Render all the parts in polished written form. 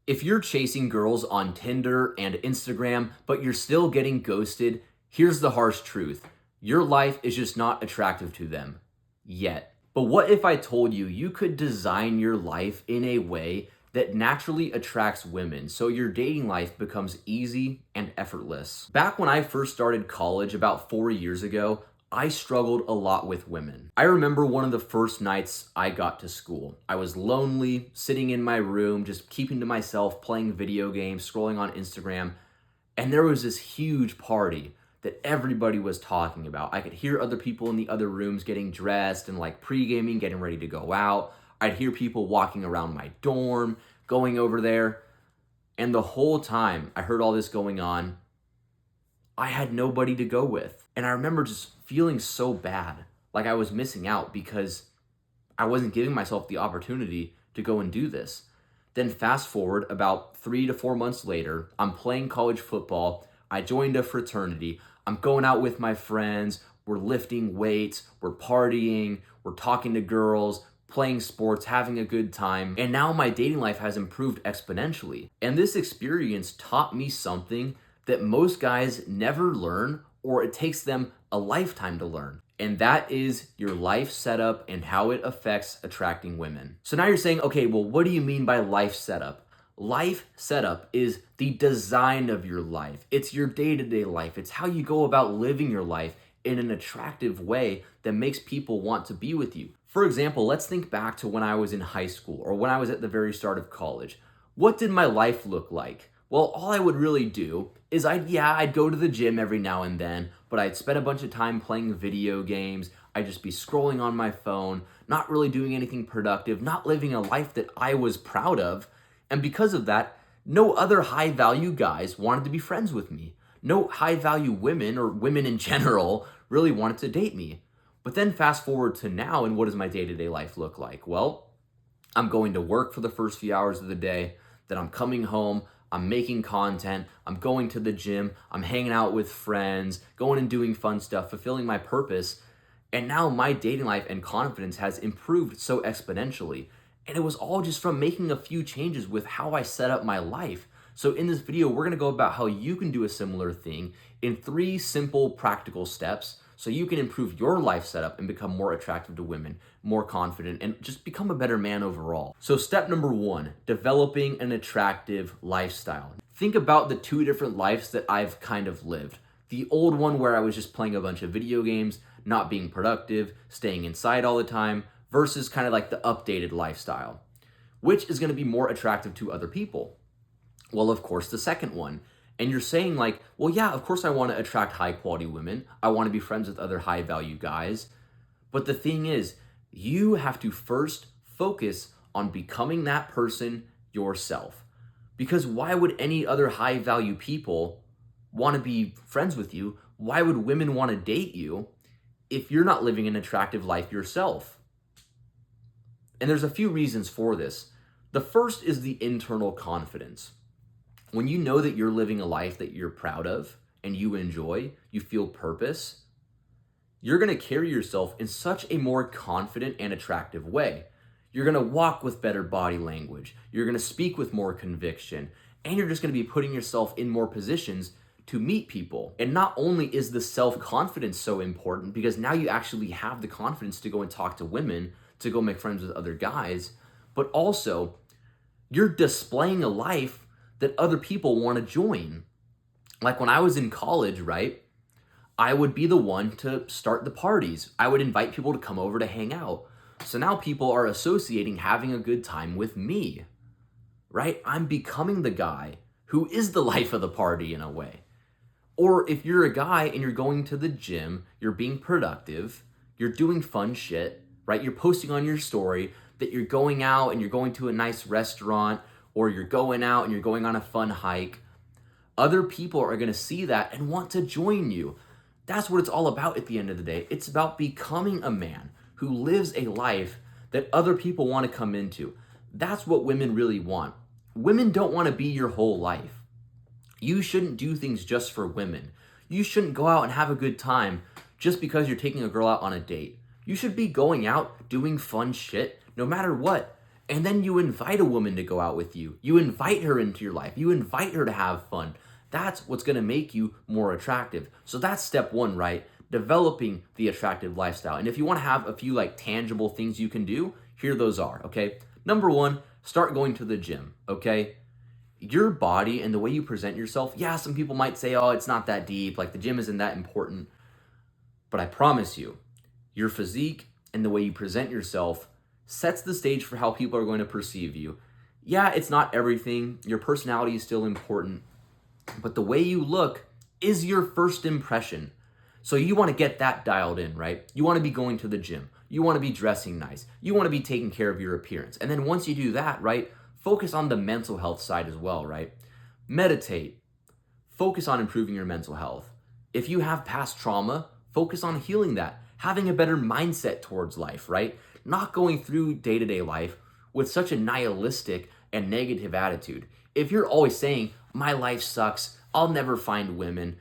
If you're chasing girls on Tinder and Instagram, but you're still getting ghosted, here's the harsh truth. Your life is just not attractive to them yet. But what if I told you you could design your life in a way that naturally attracts women so your dating life becomes easy and effortless? Back when I first started college about 4 years ago, I struggled a lot with women. I remember one of the first nights I got to school. I was lonely, sitting in my room, just keeping to myself, playing video games, scrolling on Instagram, and there was this huge party that everybody was talking about. I could hear other people in the other rooms getting dressed and like pre-gaming, getting ready to go out. I'd hear people walking around my dorm, going over there, and the whole time I heard all this going on, I had nobody to go with. And I remember just feeling so bad, like I was missing out because I wasn't giving myself the opportunity to go and do this. Then fast forward about 3 to 4 months later, I'm playing college football. I joined a fraternity. I'm going out with my friends. We're lifting weights. We're partying. We're talking to girls, playing sports, having a good time. And now my dating life has improved exponentially. And this experience taught me something that most guys never learn, or it takes them a lifetime to learn. And that is your life setup and how it affects attracting women. So now you're saying, okay, well, what do you mean by life setup? Life setup is the design of your life. It's your day-to-day life. It's how you go about living your life in an attractive way that makes people want to be with you. For example, let's think back to when I was in high school or when I was at the very start of college. What did my life look like? Well, all I would really do is I'd go to the gym every now and then, but I'd spend a bunch of time playing video games. I'd just be scrolling on my phone, not really doing anything productive, not living a life that I was proud of. And because of that, no other high value guys wanted to be friends with me. No high value women or women in general really wanted to date me. But then fast forward to now, and what does my day-to-day life look like? Well, I'm going to work for the first few hours of the day, then I'm coming home, I'm making content, I'm going to the gym, I'm hanging out with friends, going and doing fun stuff, fulfilling my purpose. And now my dating life and confidence has improved so exponentially. And it was all just from making a few changes with how I set up my life. So in this video, we're gonna go about how you can do a similar thing in 3 simple practical steps so you can improve your life setup and become more attractive to women, more confident, and just become a better man overall. So step number 1, developing an attractive lifestyle. Think about the 2 different lives that I've kind of lived. The old one where I was just playing a bunch of video games, not being productive, staying inside all the time, versus kind of like the updated lifestyle. Which is gonna be more attractive to other people? Well, of course, the second one. And you're saying like, well, yeah, of course I want to attract high quality women. I want to be friends with other high value guys. But the thing is, you have to first focus on becoming that person yourself. Because why would any other high value people want to be friends with you? Why would women want to date you if you're not living an attractive life yourself? And there's a few reasons for this. The first is the internal confidence. When you know that you're living a life that you're proud of and you enjoy, you feel purpose, you're going to carry yourself in such a more confident and attractive way. You're going to walk with better body language. You're going to speak with more conviction. And you're just going to be putting yourself in more positions to meet people. And not only is the self-confidence so important because now you actually have the confidence to go and talk to women, to go make friends with other guys, but also you're displaying a life that other people want to join. Like when I was in college, right? I would be the one to start the parties. I would invite people to come over to hang out. So now people are associating having a good time with me, right? I'm becoming the guy who is the life of the party in a way. Or if you're a guy and you're going to the gym, you're being productive, you're doing fun shit, right? You're posting on your story that you're going out and you're going to a nice restaurant, or you're going out and you're going on a fun hike. Other people are gonna see that and want to join you. That's what it's all about at the end of the day. It's about becoming a man who lives a life that other people want to come into. That's what women really want. Women don't want to be your whole life. You shouldn't do things just for women. You shouldn't go out and have a good time just because you're taking a girl out on a date. You should be going out doing fun shit no matter what. And then you invite a woman to go out with you. You invite her into your life. You invite her to have fun. That's what's going to make you more attractive. So that's step one, right? Developing the attractive lifestyle. And if you want to have a few like tangible things you can do, here those are, okay? Number one, start going to the gym, okay? Your body and the way you present yourself, yeah, some people might say, oh, it's not that deep, like the gym isn't that important. But I promise you, your physique and the way you present yourself sets the stage for how people are going to perceive you. Yeah, it's not everything. Your personality is still important, but the way you look is your first impression. So you want to get that dialed in, right? You want to be going to the gym. You want to be dressing nice. You want to be taking care of your appearance. And then once you do that, right, focus on the mental health side as well, right? Meditate. Focus on improving your mental health. If you have past trauma, focus on healing that. Having a better mindset towards life, right? Not going through day-to-day life with such a nihilistic and negative attitude. If you're always saying, my life sucks, I'll never find women,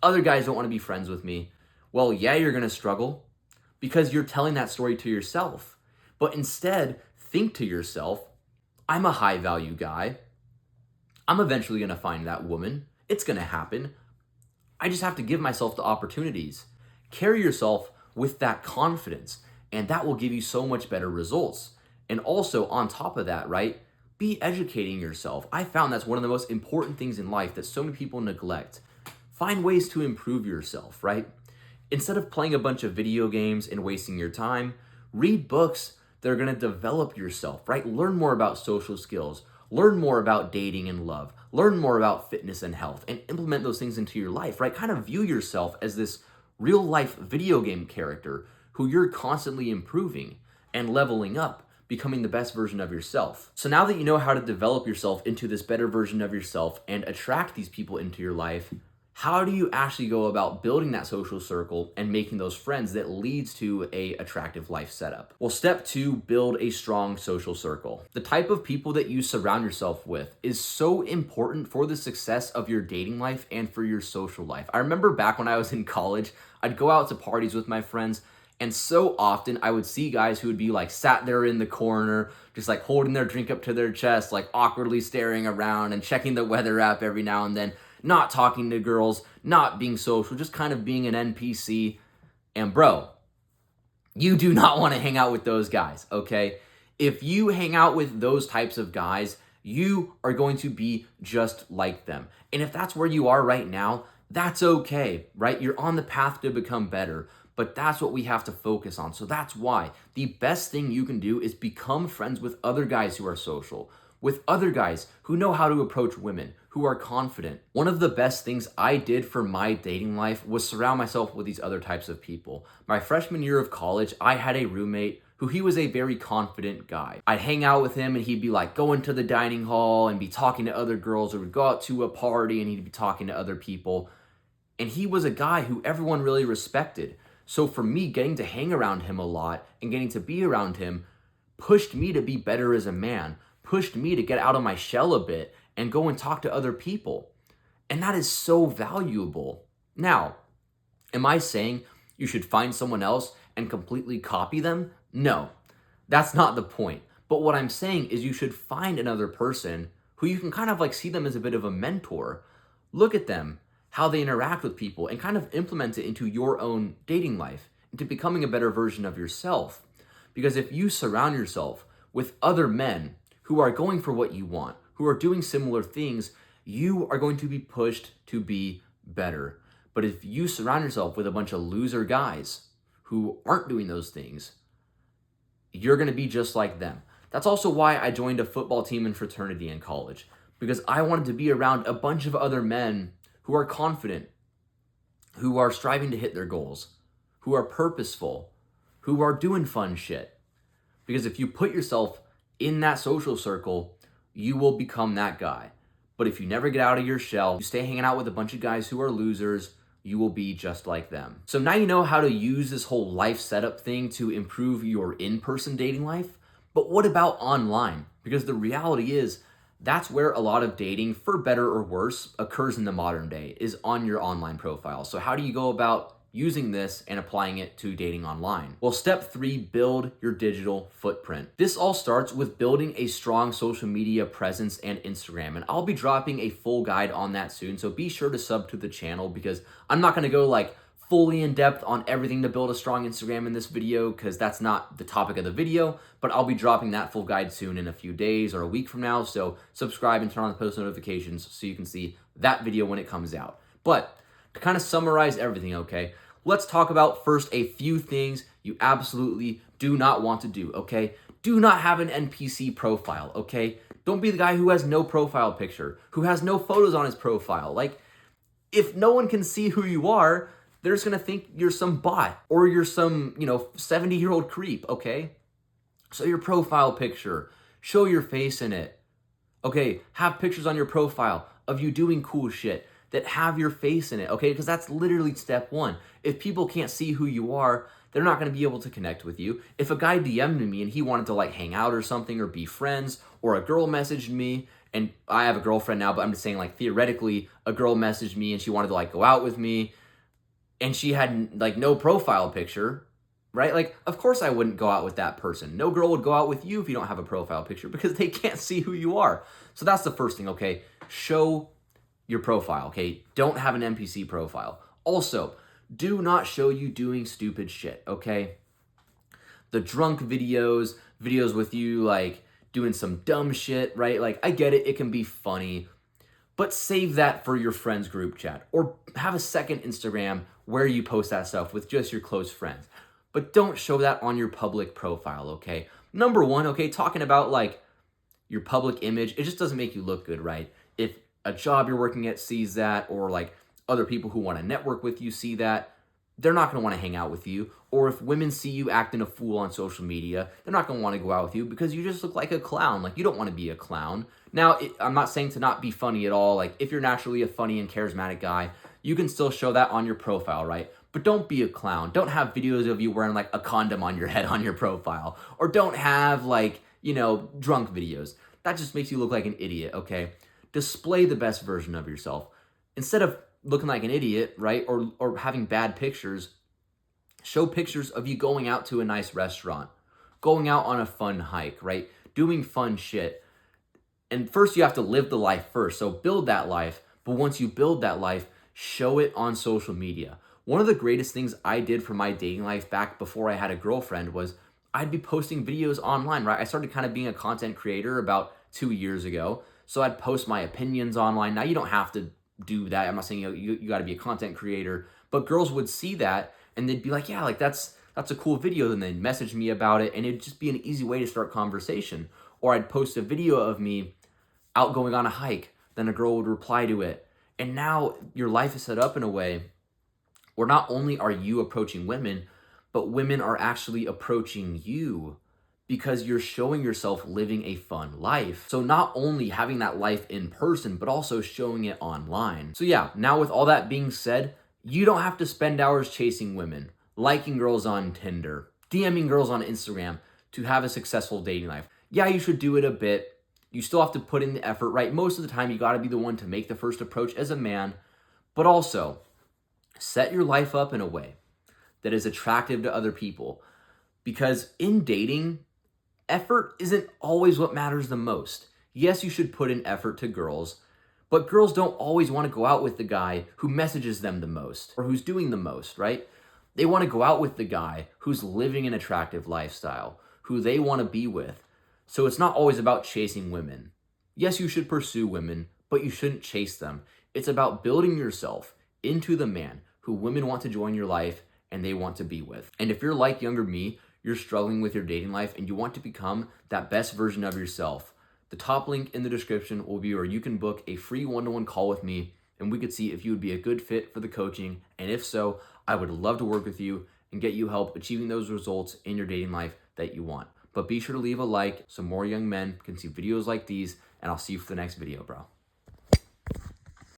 other guys don't want to be friends with me, well, yeah, you're going to struggle because you're telling that story to yourself. But instead, think to yourself, I'm a high value guy. I'm eventually going to find that woman. It's going to happen. I just have to give myself the opportunities. Carry yourself with that confidence, and that will give you so much better results. And also, on top of that, right, be educating yourself. I found that's one of the most important things in life that so many people neglect. Find ways to improve yourself, right? Instead of playing a bunch of video games and wasting your time, read books that are going to develop yourself, right? Learn more about social skills, learn more about dating and love, learn more about fitness and health, and implement those things into your life, right? Kind of view yourself as this real life video game character who you're constantly improving and leveling up, becoming the best version of yourself. So now that you know how to develop yourself into this better version of yourself and attract these people into your life, how do you actually go about building that social circle and making those friends that leads to a attractive life setup? Well, step two, build a strong social circle. The type of people that you surround yourself with is so important for the success of your dating life and for your social life. I remember back when I was in college, I'd go out to parties with my friends, and so often I would see guys who would be like sat there in the corner, just like holding their drink up to their chest, like awkwardly staring around and checking the weather app every now and then, not talking to girls, not being social, just kind of being an NPC. And bro, you do not want to hang out with those guys, okay? If you hang out with those types of guys, you are going to be just like them. And if that's where you are right now, that's okay, right? You're on the path to become better, but that's what we have to focus on. So that's why the best thing you can do is become friends with other guys who are social, with other guys who know how to approach women, who are confident. One of the best things I did for my dating life was surround myself with these other types of people. My freshman year of college, I had a roommate who he was a very confident guy. I'd hang out with him and he'd be like going to the dining hall and be talking to other girls, or would go out to a party and he'd be talking to other people. And he was a guy who everyone really respected. So for me, getting to hang around him a lot and getting to be around him pushed me to be better as a man, pushed me to get out of my shell a bit and go and talk to other people. And that is so valuable. Now, am I saying you should find someone else and completely copy them? No, that's not the point. But what I'm saying is you should find another person who you can kind of like see them as a bit of a mentor. Look at them, how they interact with people, and kind of implement it into your own dating life, into becoming a better version of yourself. Because if you surround yourself with other men who are going for what you want, who are doing similar things, you are going to be pushed to be better. But if you surround yourself with a bunch of loser guys who aren't doing those things, you're going to be just like them. That's also why I joined a football team and fraternity in college, because I wanted to be around a bunch of other men who are confident, who are striving to hit their goals, who are purposeful, who are doing fun shit. Because if you put yourself in that social circle, you will become that guy. But if you never get out of your shell, you stay hanging out with a bunch of guys who are losers, you will be just like them. So now you know how to use this whole life setup thing to improve your in-person dating life. But what about online? Because the reality is, that's where a lot of dating, for better or worse, occurs in the modern day, is on your online profile. So how do you go about using this and applying it to dating online? Well, step 3, build your digital footprint. This all starts with building a strong social media presence and Instagram. And I'll be dropping a full guide on that soon. So be sure to sub to the channel, because I'm not gonna go like fully in depth on everything to build a strong Instagram in this video, because that's not the topic of the video, but I'll be dropping that full guide soon in a few days or a week from now. So subscribe and turn on the post notifications so you can see that video when it comes out. But to kind of summarize everything, okay, let's talk about first a few things you absolutely do not want to do, okay? Do not have an NPC profile, okay? Don't be the guy who has no profile picture, who has no photos on his profile. Like, if no one can see who you are, they're just gonna think you're some bot or you're some, 70-year-old creep, okay? So your profile picture, show your face in it, okay? Have pictures on your profile of you doing cool shit that have your face in it, okay? Because that's literally step 1. If people can't see who you are, they're not gonna be able to connect with you. If a guy DM'd me and he wanted to like hang out or something or be friends, or a girl messaged me, and I have a girlfriend now, but I'm just saying, like, theoretically, a girl messaged me and she wanted to like go out with me, and she had like no profile picture, right? Like, of course I wouldn't go out with that person. No girl would go out with you if you don't have a profile picture, because they can't see who you are. So that's the first thing, okay? Show your profile, okay? Don't have an NPC profile. Also, do not show you doing stupid shit, okay? The drunk videos with you like doing some dumb shit, right? Like, I get it, it can be funny, but save that for your friends group chat, or have a second Instagram where you post that stuff with just your close friends. But don't show that on your public profile, okay? Number 1, okay, talking about like your public image, it just doesn't make you look good, right? If a job you're working at sees that, or like other people who want to network with you see that, they're not going to want to hang out with you. Or if women see you acting a fool on social media, they're not going to want to go out with you, because you just look like a clown. Like, you don't want to be a clown. Now, I'm not saying to not be funny at all. Like, if you're naturally a funny and charismatic guy, you can still show that on your profile, right? But don't be a clown. Don't have videos of you wearing like a condom on your head on your profile. Or don't have like, drunk videos. That just makes you look like an idiot, okay? Display the best version of yourself. Instead of looking like an idiot, right? Or having bad pictures, show pictures of you going out to a nice restaurant, going out on a fun hike, right? Doing fun shit. And first you have to live the life first. So build that life. But once you build that life, show it on social media. One of the greatest things I did for my dating life back before I had a girlfriend was I'd be posting videos online, right? I started kind of being a content creator about 2 years ago. So I'd post my opinions online. Now, you don't have to do that. I'm not saying you got to be a content creator, but girls would see that and they'd be like, yeah, like that's a cool video. Then they'd message me about it, and it'd just be an easy way to start conversation. Or I'd post a video of me out going on a hike, then a girl would reply to it. And now your life is set up in a way where not only are you approaching women, but women are actually approaching you, because you're showing yourself living a fun life. So not only having that life in person, but also showing it online. So yeah, now with all that being said, you don't have to spend hours chasing women, liking girls on Tinder, DMing girls on Instagram to have a successful dating life. Yeah, you should do it a bit. You still have to put in the effort, right? Most of the time, you gotta be the one to make the first approach as a man, but also set your life up in a way that is attractive to other people. Because in dating, effort isn't always what matters the most. Yes, you should put in effort to girls, but girls don't always want to go out with the guy who messages them the most or who's doing the most, right? They want to go out with the guy who's living an attractive lifestyle, who they want to be with. So it's not always about chasing women. Yes, you should pursue women, but you shouldn't chase them. It's about building yourself into the man who women want to join your life and they want to be with. And if you're like younger me, you're struggling with your dating life and you want to become that best version of yourself, the top link in the description will be where you can book a free one-to-one call with me, and we could see if you would be a good fit for the coaching. And if so, I would love to work with you and get you help achieving those results in your dating life that you want. But be sure to leave a like so more young men can see videos like these, and I'll see you for the next video, bro.